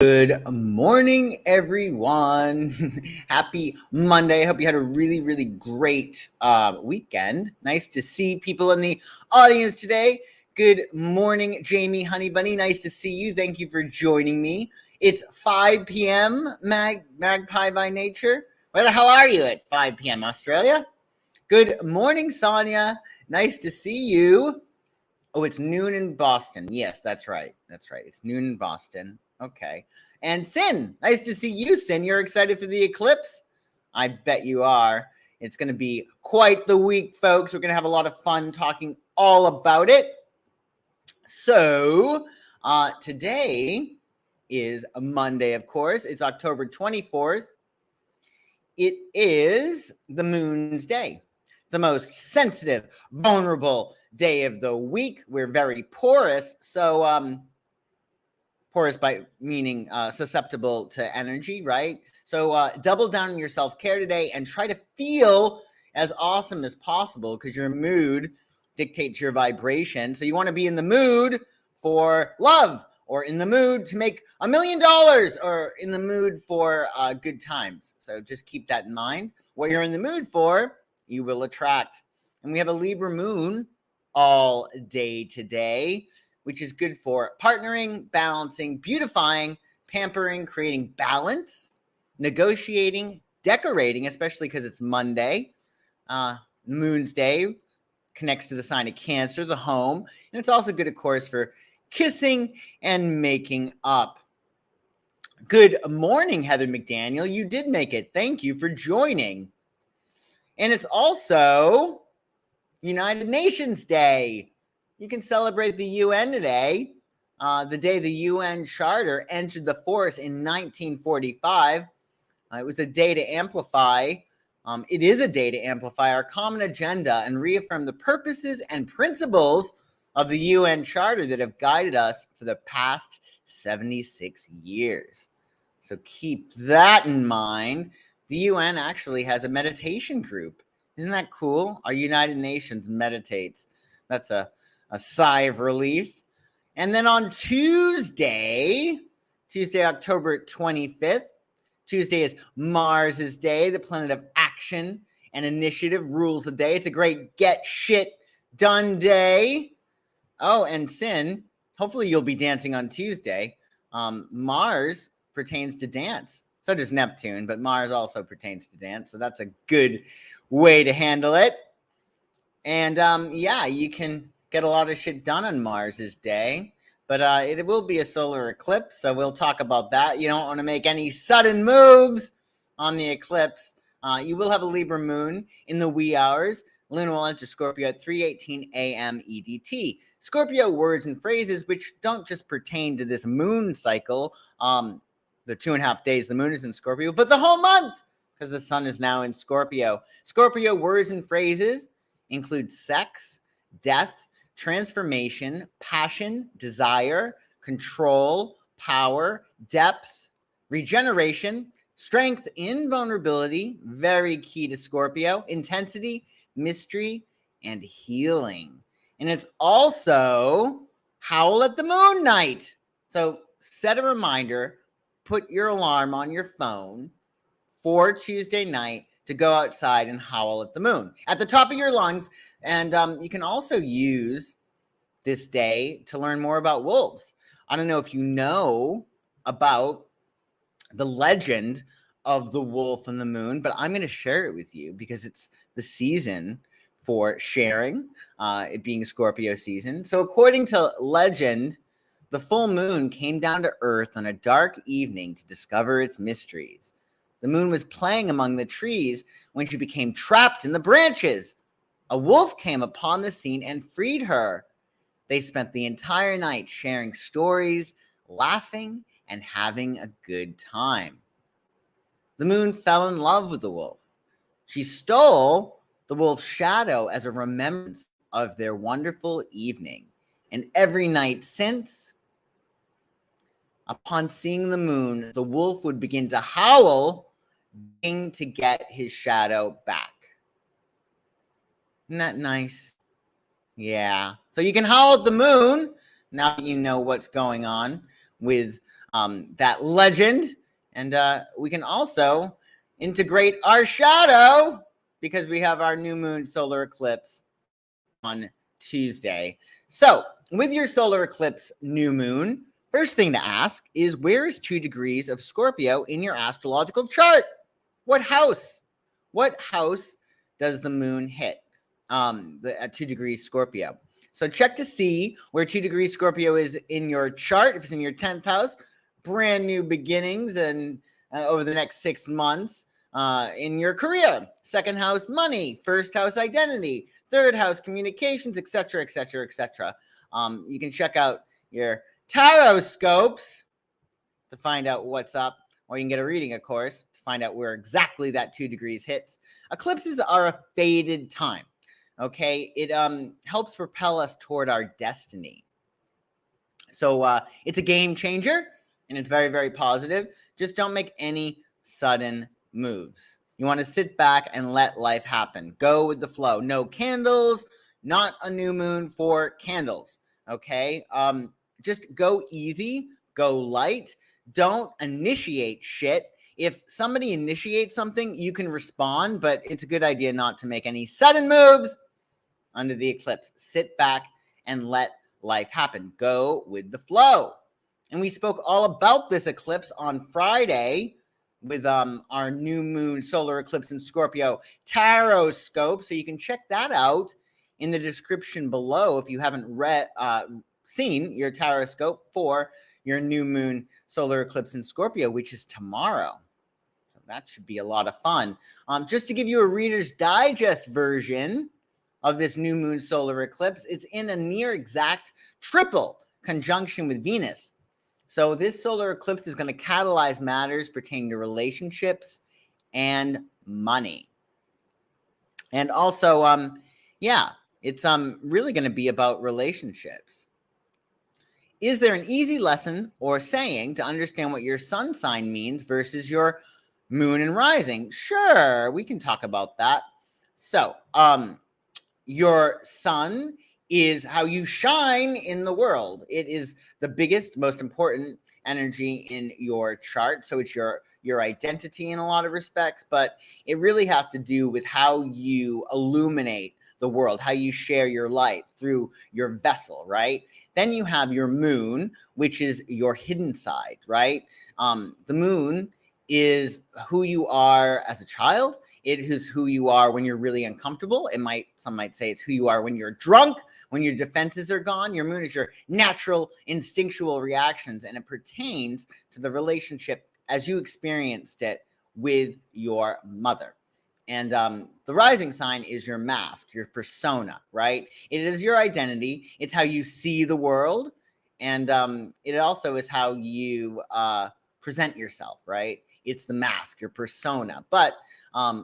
Good morning, everyone. Happy Monday. I hope you had a really, really great weekend. Nice to see people in the audience today. Good morning, Jamie Honey Bunny. Nice to see you. Thank you for joining me. It's 5 p.m. Magpie by nature. Where the hell are you at 5 p.m. Australia? Good morning, Sonia. Nice to see you. Oh, it's noon in Boston. Yes, that's right. That's right. It's noon in Boston. Okay. And Sin, nice to see you, Sin. You're excited for the eclipse? I bet you are. It's going to be quite the week, folks. We're going to have a lot of fun talking all about it. So, today is a Monday, of course. It's October 24th. It is the moon's day, the most sensitive, vulnerable day of the week. We're very porous, so porous by meaning susceptible to energy, right? So double down on your self-care today and try to feel as awesome as possible because your mood dictates your vibration. So you want to be in the mood for love, or in the mood to make $1 million, or in the mood for good times. So just keep that in mind. What you're in the mood for, you will attract. And we have a Libra moon all day today, which is good for partnering, balancing, beautifying, pampering, creating balance, negotiating, decorating, especially because it's Monday. Moon's day connects to the sign of Cancer, the home. And it's also good, of course, for kissing and making up. Good morning, Heather McDaniel. You did make it. Thank you for joining. And it's also United Nations Day. You can celebrate the UN today, the day the UN Charter entered the force in 1945. It was a day to amplify. It is a day to amplify our common agenda and reaffirm the purposes and principles of the UN Charter that have guided us for the past 76 years. So keep that in mind. The UN actually has a meditation group. Isn't that cool? Our United Nations meditates. That's a sigh of relief. And then on Tuesday, October 25th, Tuesday is Mars's day. The planet of action and initiative rules the day. It's a great get shit done day. Oh, and Sin, hopefully you'll be dancing on Tuesday. Mars pertains to dance. So does Neptune, but Mars also pertains to dance. So that's a good way to handle it. And yeah, you can get a lot of shit done on Mars's day. But it will be a solar eclipse, so we'll talk about that. You don't want to make any sudden moves on the eclipse. You will have a Libra moon in the wee hours. Luna will enter Scorpio at 3:18 a.m. EDT. Scorpio words and phrases which don't just pertain to this moon cycle, the 2.5 days the moon is in Scorpio, but the whole month, because the sun is now in Scorpio. Scorpio words and phrases include sex, death, transformation, passion, desire, control, power, depth, regeneration, strength, invulnerability, very key to Scorpio, intensity, mystery, and healing. And it's also Howl at the Moon night. So set a reminder, put your alarm on your phone for Tuesday night to go outside and howl at the moon at the top of your lungs. And you can also use this day to learn more about wolves. I don't know if you know about the legend of the wolf and the moon, but I'm going to share it with you because it's the season for sharing, it being Scorpio season. So according to legend, the full moon came down to Earth on a dark evening to discover its mysteries. The moon was playing among the trees when she became trapped in the branches. A wolf came upon the scene and freed her. They spent the entire night sharing stories, laughing, and having a good time. The moon fell in love with the wolf. She stole the wolf's shadow as a remembrance of their wonderful evening. And every night since, upon seeing the moon, the wolf would begin to howl, to get his shadow back. Isn't that nice? Yeah. So you can howl at the moon now that you know what's going on with that legend. And we can also integrate our shadow because we have our new moon solar eclipse on Tuesday. So with your solar eclipse new moon, first thing to ask is, where is 2 degrees of Scorpio in your astrological chart? What house? What house does the moon hit at 2 degrees Scorpio? So check to see where 2 degrees Scorpio is in your chart. If it's in your 10th house, brand new beginnings and over the next 6 months in your career. 2nd house, money. 1st house, identity. 3rd house, communications, etc., etc., etc. You can check out your tarot scopes to find out what's up, or you can get a reading, of course, to find out where exactly that 2 degrees hits. Eclipses are a fated time. Okay, it helps propel us toward our destiny. So it's a game changer, and it's very, very positive. Just don't make any sudden moves. You want to sit back and let life happen. Go with the flow. No candles, not a new moon for candles. Okay, just go easy, go light. Don't initiate shit. If somebody initiates something, you can respond, but it's a good idea not to make any sudden moves under the eclipse. Sit back and let life happen. Go with the flow. And we spoke all about this eclipse on Friday with our new moon solar eclipse in Scorpio tarot scope. So you can check that out in the description below if you haven't seen your tarot scope for your new moon solar eclipse in Scorpio, which is tomorrow. So that should be a lot of fun. Just to give you a Reader's Digest version of this new moon solar eclipse, it's in a near exact triple conjunction with Venus. So this solar eclipse is going to catalyze matters pertaining to relationships and money. And also, it's really going to be about relationships. Is there an easy lesson or saying to understand what your sun sign means versus your moon and rising? Sure, we can talk about that. So, your sun is how you shine in the world. It is the biggest, most important energy in your chart. So it's your identity in a lot of respects, but it really has to do with how you illuminate the world, how you share your light through your vessel, right? Then you have your moon, which is your hidden side, right? The moon is who you are as a child. It is who you are when you're really uncomfortable. Some might say it's who you are when you're drunk, when your defenses are gone. Your moon is your natural instinctual reactions, and it pertains to the relationship as you experienced it with your mother. And the rising sign is your mask, your persona, right? It is your identity. It's how you see the world. And it also is how you present yourself, right? It's the mask, your persona. But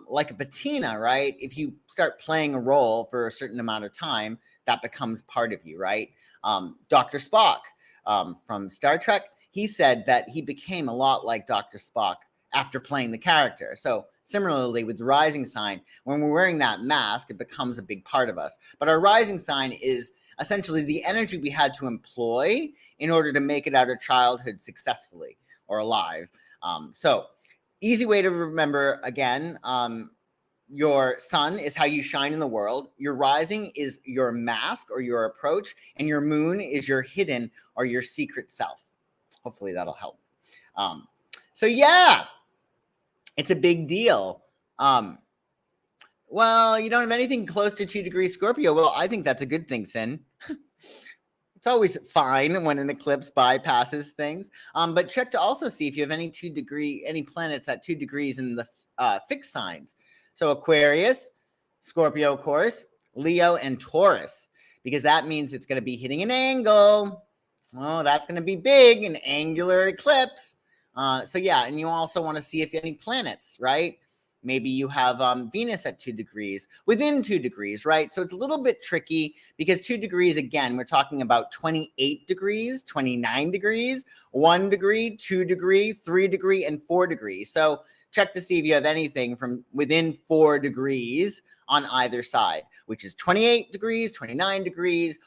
like a patina, right? If you start playing a role for a certain amount of time, that becomes part of you, right? Dr. Spock from Star Trek, he said that he became a lot like Dr. Spock after playing the character. So similarly with the rising sign, when we're wearing that mask, it becomes a big part of us. But our rising sign is essentially the energy we had to employ in order to make it out of childhood successfully or alive. So easy way to remember, again, your sun is how you shine in the world. Your rising is your mask or your approach, and your moon is your hidden or your secret self. Hopefully that'll help. So yeah, it's a big deal. Well, you don't have anything close to 2 degrees Scorpio. Well, I think that's a good thing, Sin. It's always fine when an eclipse bypasses things. But check to also see if you have any planets at 2 degrees in the fixed signs. So Aquarius, Scorpio, of course, Leo, and Taurus, because that means it's going to be hitting an angle. Oh, that's going to be big, an angular eclipse. So yeah, and you also want to see if any planets, right? Maybe you have Venus at 2 degrees, within 2 degrees, right? So it's a little bit tricky because 2 degrees, again, we're talking about 28 degrees, 29 degrees, 1 degree, 2 degree, 3 degree, and 4 degrees. So check to see if you have anything from within 4 degrees on either side, which is 28 degrees, 29 degrees,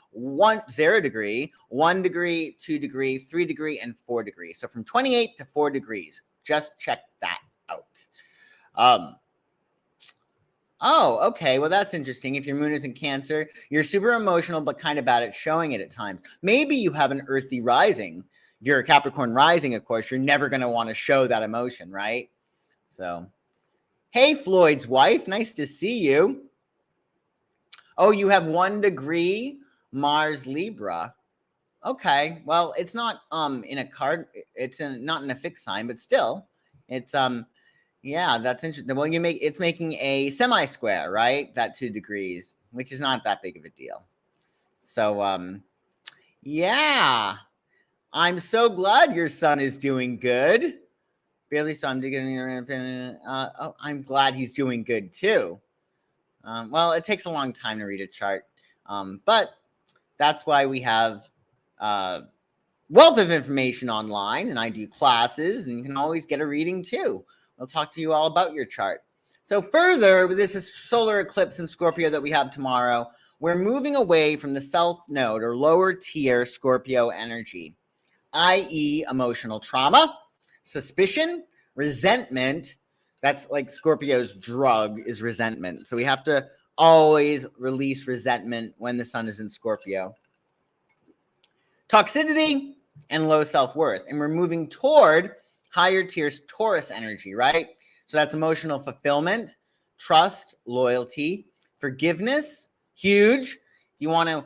0 degree, 1 degree, 2 degree, 3 degree, and 4 degrees. So from 28 to 4 degrees, just check that out. Oh, okay. Well, that's interesting. If your moon is in Cancer, you're super emotional, but kind of bad at showing it at times. Maybe you have an earthy rising. If you're a Capricorn rising, of course, you're never going to want to show that emotion, right? So, hey, Floyd's wife. Nice to see you. Oh, you have 1 degree Mars Libra. Okay. Well, it's not in a card. It's not in a fixed sign, but still, it's yeah, that's interesting. Well, it's making a semi-square, right? That 2 degrees, which is not that big of a deal. So, yeah, I'm so glad your son is doing good. Barely saw him digging around. Oh, I'm glad he's doing good too. Well, it takes a long time to read a chart, but that's why we have wealth of information online, and I do classes, and you can always get a reading too. I'll talk to you all about your chart. So further, this is solar eclipse in Scorpio that we have tomorrow. We're moving away from the South Node or lower tier Scorpio energy, i.e. emotional trauma, suspicion, resentment. That's like Scorpio's drug is resentment. So we have to always release resentment when the sun is in Scorpio. Toxicity and low self-worth. And we're moving toward higher tiers Taurus energy, right? So that's emotional fulfillment, trust, loyalty, forgiveness, huge. You want to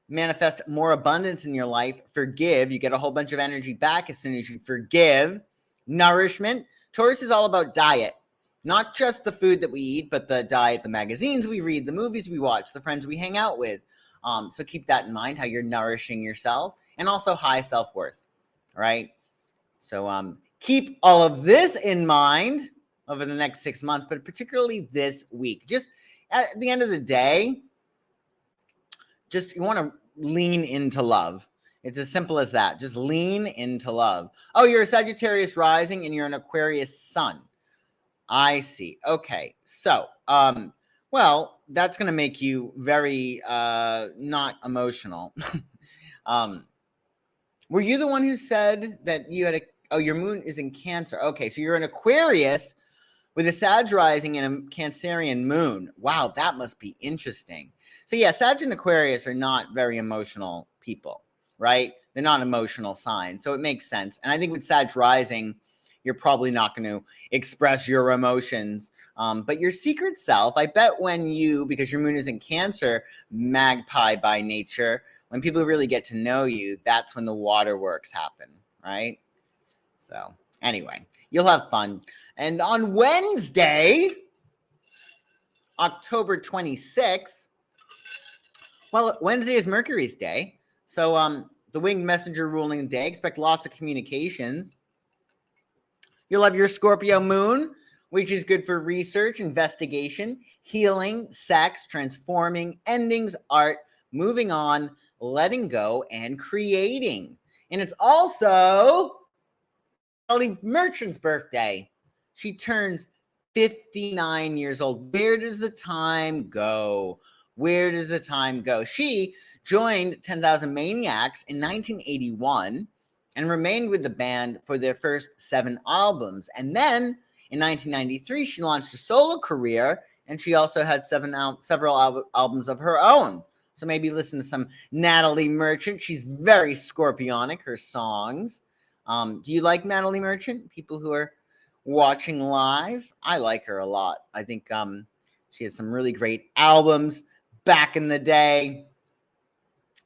manifest more abundance in your life, forgive. You get a whole bunch of energy back as soon as you forgive. Nourishment. Taurus is all about diet. Not just the food that we eat, but the diet, the magazines we read, the movies we watch, the friends we hang out with. So keep that in mind, how you're nourishing yourself, and also high self-worth, all right? So keep all of this in mind over the next 6 months, but particularly this week. Just at the end of the day, just you want to lean into love. It's as simple as that. Just lean into love. Oh, you're a Sagittarius rising and you're an Aquarius sun. I see. Okay. So, well, that's going to make you very not emotional. Were you the one who said that you had your moon is in Cancer? Okay, so you're an Aquarius with a Sag rising and a Cancerian moon. Wow, that must be interesting. So yeah, Sag and Aquarius are not very emotional people, right? They're not emotional signs, so it makes sense. And I think with Sag rising, you're probably not going to express your emotions. But your secret self, I bet because your moon is in Cancer, magpie by nature, when people really get to know you, that's when the waterworks happen, right? So anyway, you'll have fun. And on Wednesday, October 26th, well, Wednesday is Mercury's day. So the winged messenger ruling day. Expect lots of communications. You'll have your Scorpio moon, which is good for research, investigation, healing, sex, transforming, endings, art, moving on, letting go, and creating. And it's also Natalie Merchant's birthday. She turns 59 years old. Where does the time go? Where does the time go? She joined 10,000 Maniacs in 1981 and remained with the band for their first 7 albums. And then in 1993, she launched a solo career, and she also had several albums of her own. So maybe listen to some Natalie Merchant. She's very scorpionic, her songs. Do you like Natalie Merchant? People who are watching live, I like her a lot. I think she has some really great albums back in the day.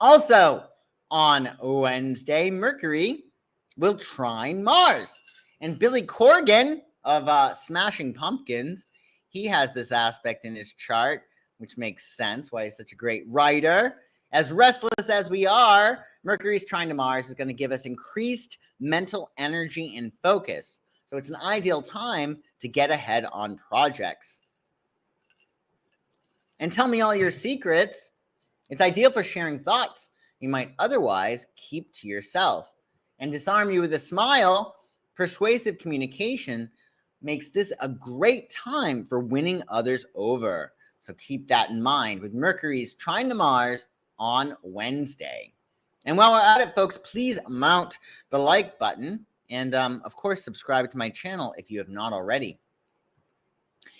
Also, on Wednesday, Mercury will trine Mars. And Billy Corgan of Smashing Pumpkins, he has this aspect in his chart, which makes sense why he's such a great writer. As restless as we are, Mercury's trine to Mars is going to give us increased mental energy and focus. So it's an ideal time to get ahead on projects. And tell me all your secrets. It's ideal for sharing thoughts you might otherwise keep to yourself. And disarm you with a smile. Persuasive communication makes this a great time for winning others over. So keep that in mind with Mercury's trine to Mars on Wednesday. And while we're at it, folks, please mount the like button and, of course, subscribe to my channel if you have not already.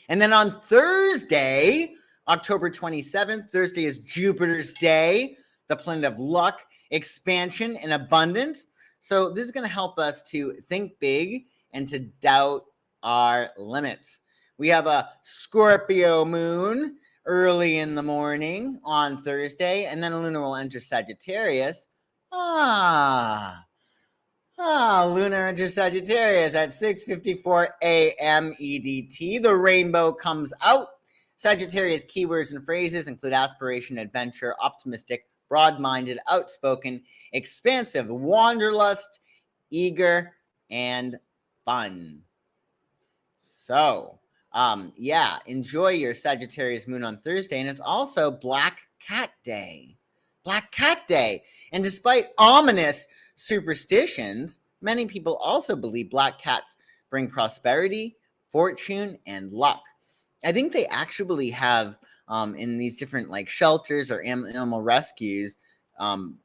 And then on Thursday, October 27th, Thursday is Jupiter's day, the planet of luck, expansion, and abundance. So this is going to help us to think big and to doubt our limits. We have a Scorpio moon early in the morning on Thursday, and then Luna will enter Sagittarius. Luna enters Sagittarius at 6:54 a.m. EDT. The rainbow comes out. Sagittarius keywords and phrases include aspiration, adventure, optimistic, broad-minded, outspoken, expansive, wanderlust, eager, and fun. So, enjoy your Sagittarius moon on Thursday, and it's also Black Cat Day. Black Cat Day. And despite ominous superstitions, many people also believe black cats bring prosperity, fortune, and luck. I think they actually have in these different like shelters or animal rescues,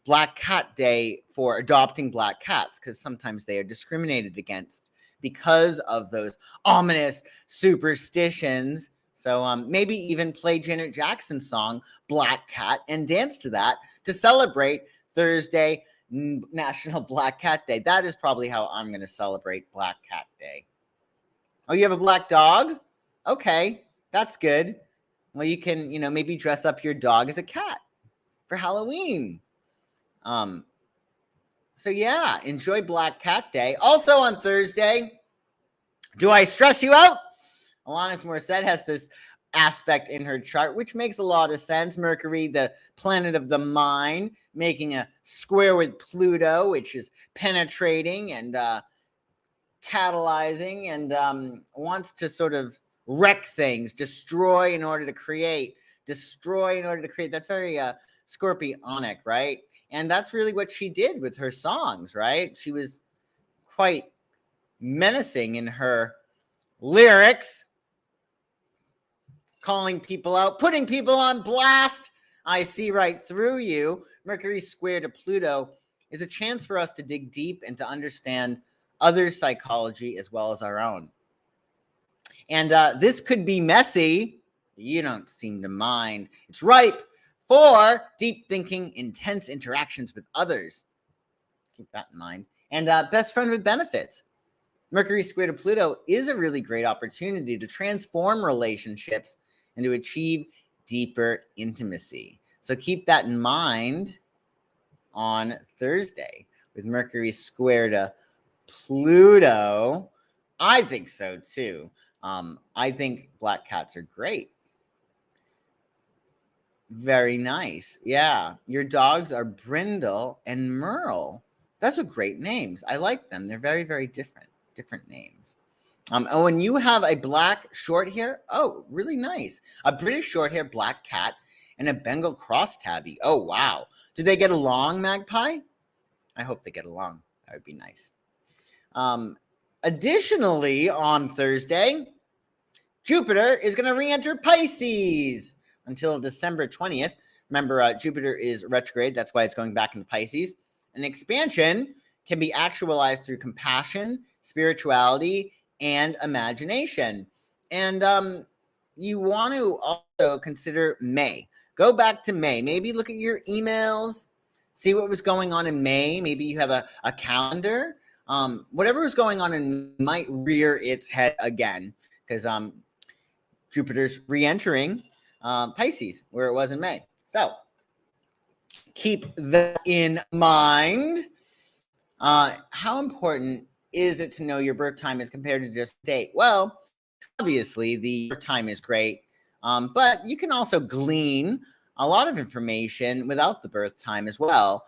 Black Cat Day for adopting black cats, because sometimes they are discriminated against because of those ominous superstitions. So maybe even play Janet Jackson's song Black Cat and dance to that to celebrate Thursday, National Black Cat Day. That is probably how I'm going to celebrate Black Cat Day. Oh, you have a black dog? Okay, that's good. Well, you can, maybe dress up your dog as a cat for Halloween. So yeah, enjoy Black Cat Day. Also on Thursday, do I stress you out? Alanis Morissette has this aspect in her chart, which makes a lot of sense. Mercury, the planet of the mind, making a square with Pluto, which is penetrating and catalyzing and wants to sort of wreck things, destroy in order to create. That's very Scorpionic, right? And that's really what she did with her songs, right? She was quite menacing in her lyrics, calling people out, putting people on blast. I see right through you. Mercury square to Pluto is a chance for us to dig deep and to understand others' psychology as well as our own. And this could be messy. You don't seem to mind. It's ripe for deep thinking, intense interactions with others. Keep that in mind. And best friend with benefits. Mercury square to Pluto is a really great opportunity to transform relationships and to achieve deeper intimacy. So keep that in mind on Thursday with Mercury square to Pluto. I think so too. I think black cats are great. Very nice. Yeah. Your dogs are Brindle and Merle. Those are great names. I like them. They're very, very different names. And when you have a black short hair, oh, really nice. A British short hair black cat and a Bengal cross tabby. Oh, wow. Do they get along, Magpie? I hope they get along. That would be nice. Additionally, on Thursday, Jupiter is going to re-enter Pisces until December 20th. Remember, Jupiter is retrograde. That's why it's going back into Pisces. An expansion can be actualized through compassion, spirituality, and imagination. And you want to also consider May. Go back to May. Maybe look at your emails, see what was going on in May. Maybe you have a calendar. Whatever was going on in May might rear its head again because Jupiter's re-entering Pisces where it was in May. So keep that in mind. How important is it to know your birth time as compared to just date? Well, obviously the birth time is great, but you can also glean a lot of information without the birth time as well.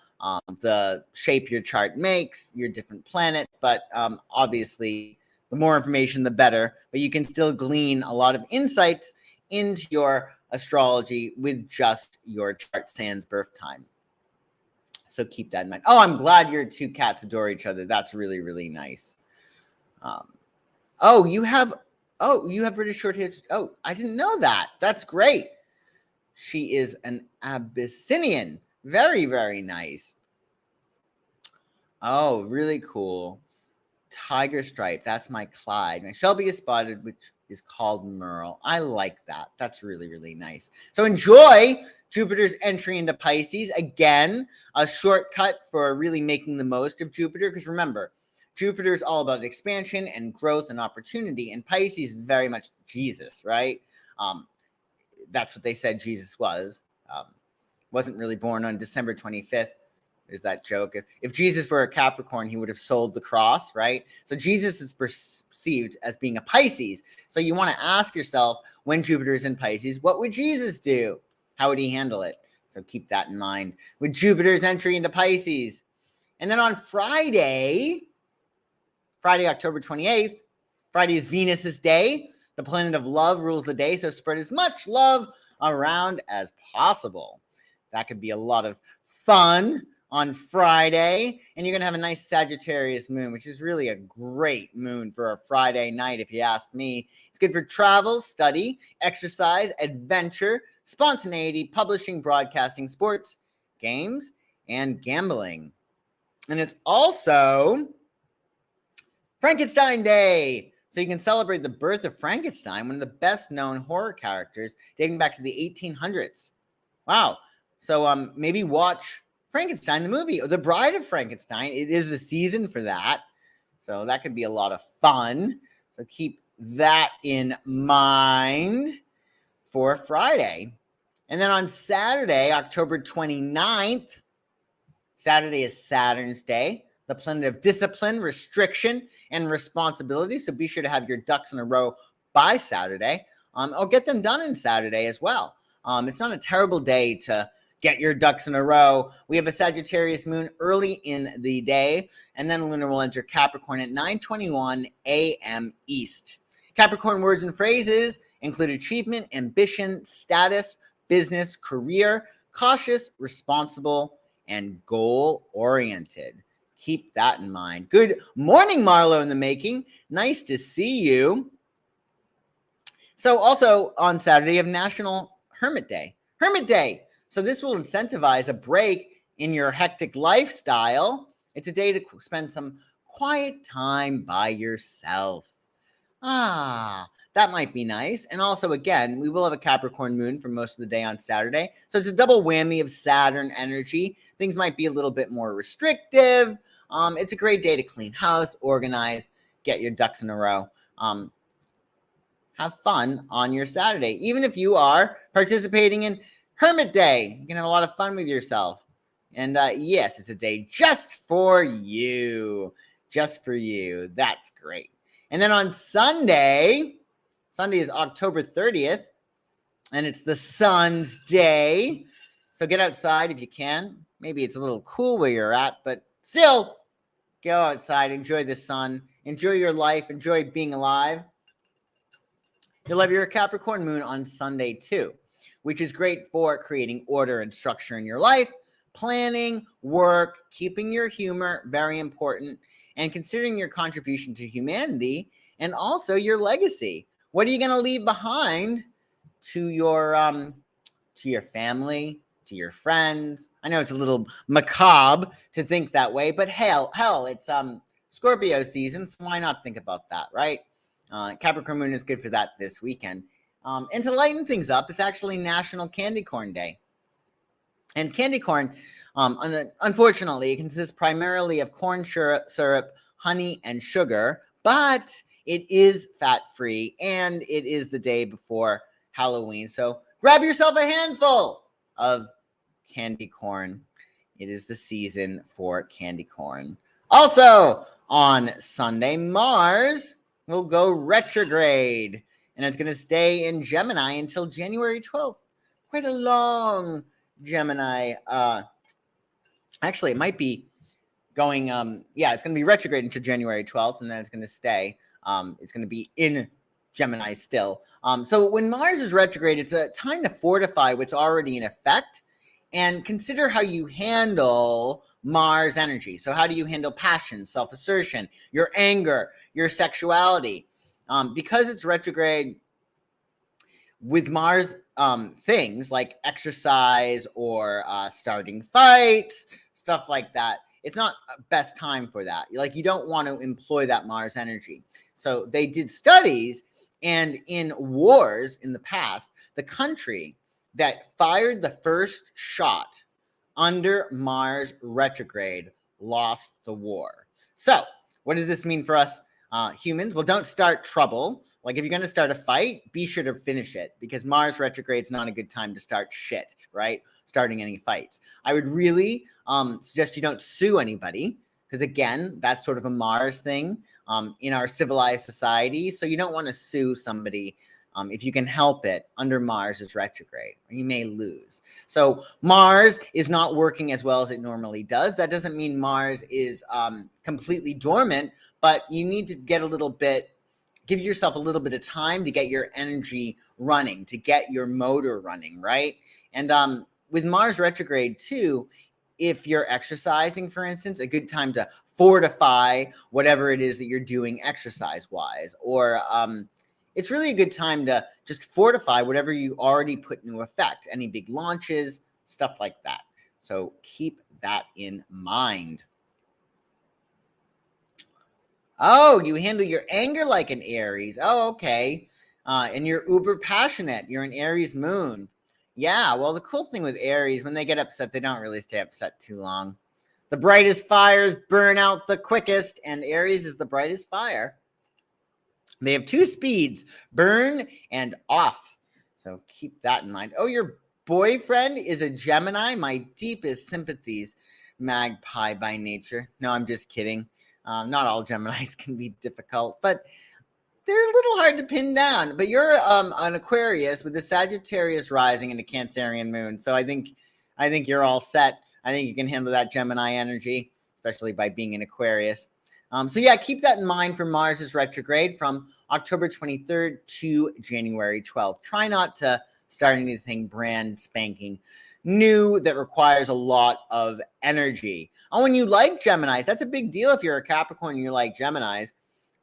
The shape your chart makes, your different planets, but obviously The more information, the better, but you can still glean a lot of insights into your astrology with just your chart sans birth time. So keep that in mind. Oh, I'm glad your two cats adore each other. That's really, really nice. You have British short hair. Oh, I didn't know that. That's great. She is an Abyssinian. Very, very nice. Oh, really cool. Tiger stripe. That's my Clyde. My Shelby is spotted, which is called Merle. I like that. That's really, really nice. So enjoy Jupiter's entry into Pisces. Again, a shortcut for really making the most of Jupiter. Because remember, Jupiter is all about expansion and growth and opportunity. And Pisces is very much Jesus, right? That's what they said Jesus was. Wasn't really born on December 25th. There's that joke. If Jesus were a Capricorn, he would have sold the cross, right? So Jesus is perceived as being a Pisces. So you want to ask yourself, when Jupiter is in Pisces, what would Jesus do? How would he handle it? So keep that in mind with Jupiter's entry into Pisces. And then on Friday, October 28th, Friday is Venus's day. The planet of love rules the day, so spread as much love around as possible. That could be a lot of fun on Friday, and you're going to have a nice Sagittarius moon, which is really a great moon for a Friday night, if you ask me. It's good for travel, study, exercise, adventure, spontaneity, publishing, broadcasting, sports, games, and gambling. And it's also Frankenstein Day. So you can celebrate the birth of Frankenstein, one of the best-known horror characters dating back to the 1800s. Wow. So maybe watch Frankenstein, the movie, or The Bride of Frankenstein. It is the season for that. So that could be a lot of fun. So keep that in mind for Friday. And then on Saturday, October 29th, Saturday is Saturn's Day, the planet of discipline, restriction, and responsibility. So be sure to have your ducks in a row by Saturday, or get them done in Saturday as well. It's not a terrible day to get your ducks in a row. We have a Sagittarius moon early in the day, and then lunar will enter Capricorn at 9:21 a.m. East. Capricorn words and phrases include achievement, ambition, status, business, career, cautious, responsible, and goal-oriented. Keep that in mind. Good morning, Marlo in the making. Nice to see you. So also on Saturday, you have National Hermit Day. Hermit Day. So this will incentivize a break in your hectic lifestyle. It's a day to spend some quiet time by yourself. That might be nice. And also, again, we will have a Capricorn moon for most of the day on Saturday. So it's a double whammy of Saturn energy. Things might be a little bit more restrictive. It's a great day to clean house, organize, get your ducks in a row. Have fun on your Saturday. Even if you are participating in Hermit Day, you can have a lot of fun with yourself. And yes, it's a day just for you. Just for you. That's great. And then on Sunday is October 30th, and it's the sun's day. So get outside if you can. Maybe it's a little cool where you're at, but still go outside, enjoy the sun, enjoy your life, enjoy being alive. You'll have your Capricorn moon on Sunday too, which is great for creating order and structure in your life, planning, work, keeping your humor, very important, and considering your contribution to humanity and also your legacy. What are you going to leave behind to your family, to your friends? I know it's a little macabre to think that way, but hell, it's Scorpio season, so why not think about that, right? Capricorn moon is good for that this weekend. And to lighten things up, it's actually National Candy Corn Day. And candy corn, unfortunately, it consists primarily of corn syrup, honey, and sugar, but it is fat-free, and it is the day before Halloween. So grab yourself a handful of candy corn. It is the season for candy corn. Also, on Sunday, Mars will go retrograde, and it's going to stay in Gemini until January 12th. Quite a long Gemini. Actually, it might be going, it's going to be retrograde until January 12th, and then it's going to stay. It's going to be in Gemini still. So when Mars is retrograde, it's a time to fortify what's already in effect and consider how you handle Mars energy. So how do you handle passion, self-assertion, your anger, your sexuality? Because it's retrograde with Mars, things like exercise or starting fights, stuff like that, it's not best time for that. Like, you don't want to employ that Mars energy. So they did studies, and in wars in the past, the country that fired the first shot under Mars retrograde lost the war. So what does this mean for us humans? Well, don't start trouble. Like, if you're going to start a fight, be sure to finish it, because Mars retrograde is not a good time to start shit, right? Starting any fights. I would really suggest you don't sue anybody, because again, that's sort of a Mars thing in our civilized society. So you don't want to sue somebody if you can help it under Mars is retrograde, or you may lose. So Mars is not working as well as it normally does. That doesn't mean Mars is completely dormant, but you need to get a little bit, give yourself a little bit of time to get your energy running, to get your motor running, right? And with Mars retrograde too, if you're exercising, for instance, a good time to fortify whatever it is that you're doing exercise-wise, or it's really a good time to just fortify whatever you already put into effect, any big launches, stuff like that. So keep that in mind. Oh, you handle your anger like an Aries. Oh, okay. And you're uber passionate. You're an Aries moon. Yeah, well, the cool thing with Aries, when they get upset, they don't really stay upset too long. The brightest fires burn out the quickest, and Aries is the brightest fire. They have two speeds, burn and off. So keep that in mind. Oh, your boyfriend is a Gemini? My deepest sympathies, magpie by nature. No, I'm just kidding. Not all Geminis can be difficult, but they're a little hard to pin down. But you're an Aquarius with a Sagittarius rising and a Cancerian moon. So I think you're all set. I think you can handle that Gemini energy, especially by being an Aquarius. So yeah, keep that in mind for Mars's retrograde from October 23rd to January 12th. Try not to start anything brand spanking new that requires a lot of energy. Oh, when you like Geminis, that's a big deal. If you're a Capricorn and you like Geminis,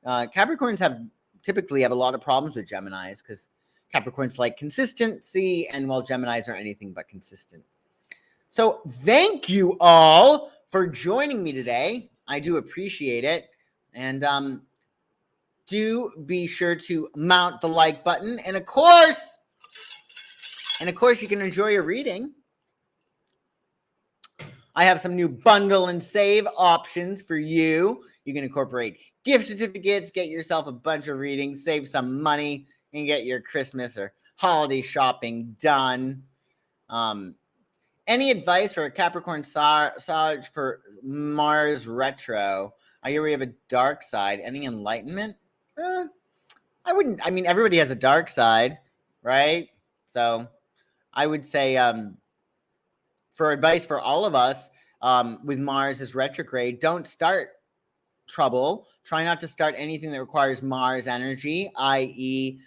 Capricorns typically have a lot of problems with Geminis, because Capricorns like consistency, and while Geminis are anything but consistent. So thank you all for joining me today. I do appreciate it. And do be sure to mount the like button. And of course, you can enjoy your reading. I have some new bundle and save options for you. You can incorporate gift certificates, get yourself a bunch of readings, save some money, and get your Christmas or holiday shopping done. Any advice for a Capricorn Sag for Mars retro? I hear we have a dark side. Any enlightenment? I wouldn't. I mean, everybody has a dark side, right? So I would say for advice for all of us with Mars as retrograde, don't start trouble. Try not to start anything that requires Mars energy, i.e.,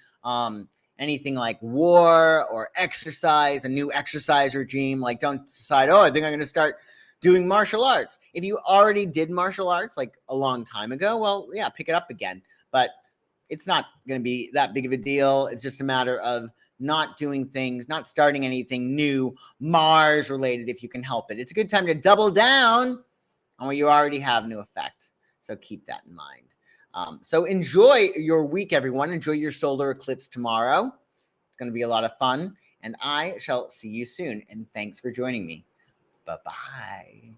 anything like war or exercise, a new exercise regime. Like, don't decide, oh, I think I'm going to start doing martial arts. If you already did martial arts like a long time ago, well, yeah, pick it up again. But it's not going to be that big of a deal. It's just a matter of not doing things, not starting anything new, Mars related, if you can help it. It's a good time to double down on what you already have new effect. So keep that in mind. So enjoy your week, everyone. Enjoy your solar eclipse tomorrow. It's going to be a lot of fun. And I shall see you soon. And thanks for joining me. Bye-bye.